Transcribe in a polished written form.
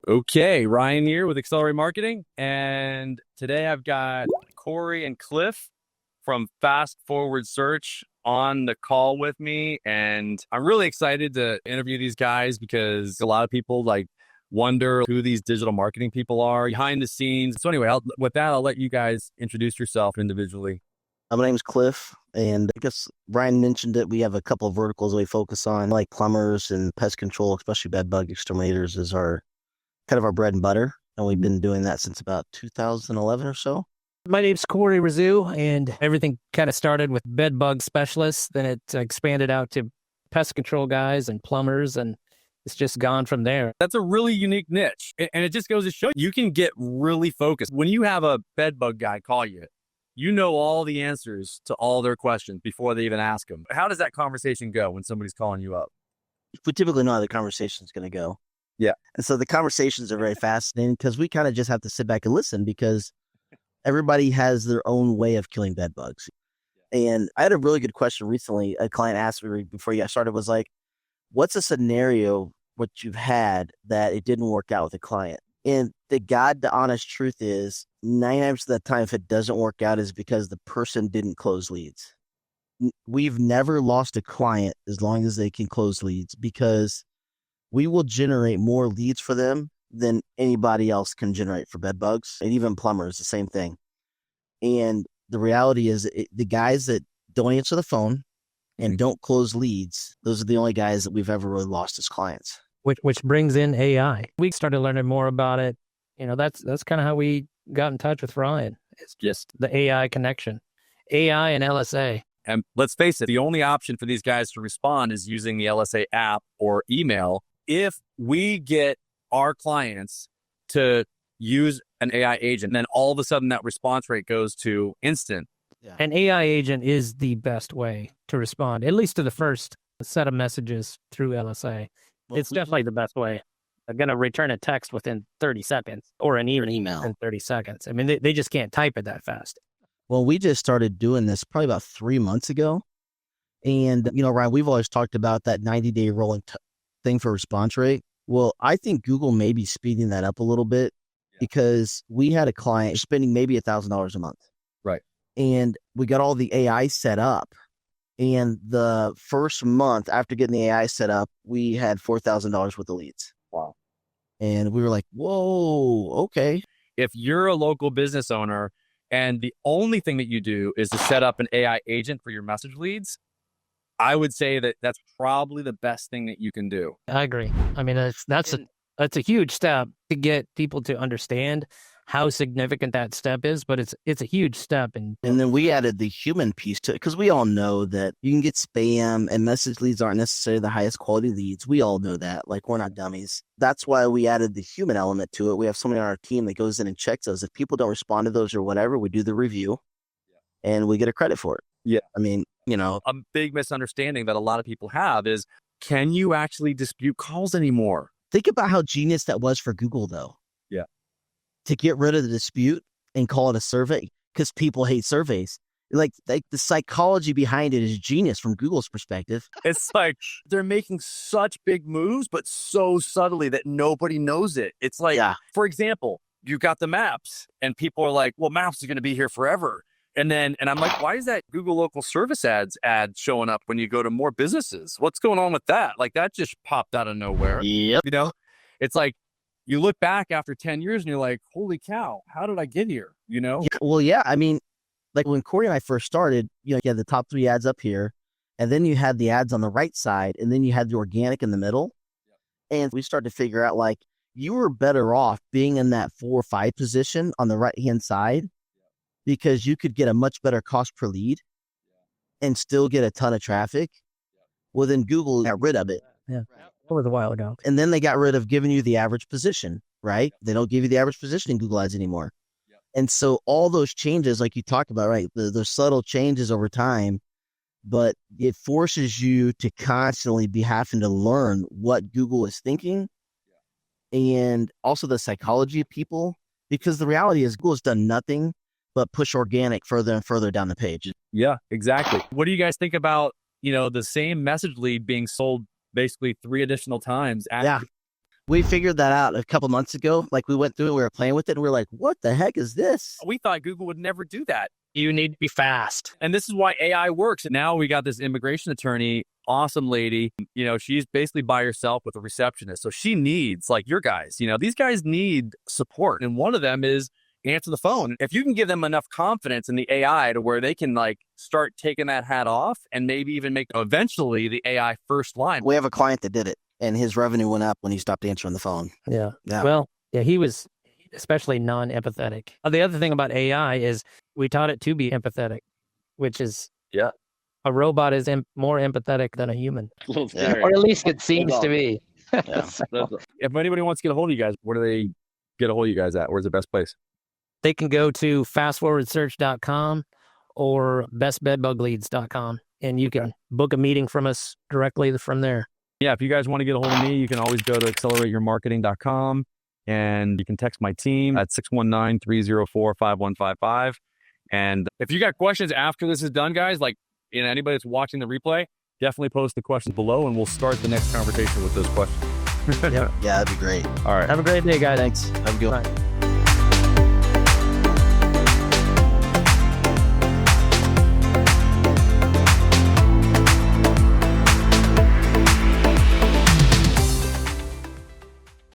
Okay, Ryan here with Accelerate Marketing, and today I've got Corey and Cliff from Fast Forward Search on the call with me, and I'm really excited to interview these guys because a lot of people wonder who these digital marketing people are behind the scenes. So anyway, with that, I'll let you guys introduce yourself individually. My name's Cliff, and I guess Ryan mentioned it. We have a couple of verticals we focus on, like plumbers and pest control, especially bed bug exterminators is our kind of our bread and butter. And we've been doing that since about 2011 or so. My name's Corey Razoo, and everything kind of started with bed bug specialists. Then it expanded out to pest control guys and plumbers, and it's just gone from there. That's a really unique niche. And it just goes to show you can get really focused. When you have a bed bug guy call you, you know all the answers to all their questions before they even ask them. How does that conversation go when somebody's calling you up? We typically know how the conversation is going to go. Yeah. And so the conversations are very fascinating because we kind of just have to sit back and listen because everybody has their own way of killing bed bugs. And I had a really good question recently. A client asked me before you got started was like, what's a scenario what you've had that it didn't work out with a client? And the honest truth is 99% of the time, if it doesn't work out is because the person didn't close leads. We've never lost a client as long as they can close leads because we will generate more leads for them than anybody else can generate for bed bugs, and even plumbers, the same thing. And the reality is the guys that don't answer the phone and don't close leads, those are the only guys that we've ever really lost as clients. Which brings in AI. We started learning more about it. You know, that's kind of how we got in touch with Ryan. It's just the AI connection, AI and LSA. And let's face it, the only option for these guys to respond is using the LSA app or email. If we get our clients to use an AI agent, then all of a sudden that response rate goes to instant. Yeah. An AI agent is the best way to respond, at least to the first set of messages through LSA. Well, it's definitely the best way. They're going to return a text within 30 seconds or an email in 30 seconds. I mean, they just can't type it that fast. Well, we just started doing this probably about 3 months ago. And, you know, Ryan, we've always talked about that 90-day rolling thing for response rate. Well, I think Google may be speeding that up a little bit because we had a client spending maybe $1,000 a month. Right. And we got all the AI set up. And the first month after getting the AI set up, we had $4,000 worth of leads. Wow. And we were like, whoa, okay. If you're a local business owner and the only thing that you do is to set up an AI agent for your message leads, I would say that that's probably the best thing that you can do. I agree. I mean, that's a huge step to get people to understand how significant that step is, but it's a huge step. And then we added the human piece to it because we all know that you can get spam and message leads aren't necessarily the highest quality leads. We all know that. Like, we're not dummies. That's why we added the human element to it. We have somebody on our team that goes in and checks those. If people don't respond to those or whatever, we do the review and we get a credit for it. Yeah. I mean, you know, a big misunderstanding that a lot of people have is, can you actually dispute calls anymore? Think about how genius that was for Google, though. Yeah. To get rid of the dispute and call it a survey because people hate surveys. Like the psychology behind it is genius from Google's perspective. It's like they're making such big moves, but so subtly that nobody knows it. It's like, For example, you got the maps and people are like, well, maps is going to be here forever. And I'm like, why is that Google local service ad showing up when you go to more businesses? What's going on with that? Like, that just popped out of nowhere. Yep. You know, it's like you look back after 10 years and you're like, holy cow, how did I get here? You know? Well, yeah. I mean, like when Corey and I first started, you know, you had the top 3 ads up here, and then you had the ads on the right side, and then you had the organic in the middle. Yep. And we started to figure out, like, you were better off being in that 4 or 5 position on the right-hand side because you could get a much better cost per lead and still get a ton of traffic. Well, then Google got rid of it. Yeah, that was a while ago. And then they got rid of giving you the average position, right? They don't give you the average position in Google Ads anymore. And so all those changes, like you talked about, right? The subtle changes over time, but it forces you to constantly be having to learn what Google is thinking and also the psychology of people, because the reality is Google has done nothing but push organic further and further down the page. Yeah, exactly. What do you guys think about, the same message lead being sold basically 3 additional times? We figured that out a couple months ago. Like we went through it, we were playing with it, and we were like, what the heck is this? We thought Google would never do that. You need to be fast. And this is why AI works. And now we got this immigration attorney, awesome lady. You know, she's basically by herself with a receptionist. So she needs, like your guys, you know, these guys need support. And one of them is answer the phone. If you can give them enough confidence in the AI to where they can like start taking that hat off and maybe even make eventually the AI first line. We have a client that did it, and his revenue went up when he stopped answering the phone. Yeah. Yeah. Well, yeah, he was especially non-empathetic. The other thing about AI is we taught it to be empathetic, which is a robot is more empathetic than a human. Yeah. Or at least it seems to be. Yeah. If anybody wants to get a hold of you guys, where do they get a hold of you guys at? Where's the best place? They can go to fastforwardsearch.com or bestbedbugleads.com, and you can book a meeting from us directly from there. Yeah, if you guys want to get a hold of me, you can always go to accelerateyourmarketing.com, and you can text my team at 619-304-5155. And if you got questions after this is done, guys, like anybody that's watching the replay, definitely post the questions below, and we'll start the next conversation with those questions. Yeah, that'd be great. All right. Have a great day, guys. Thanks. Have a good one. Bye.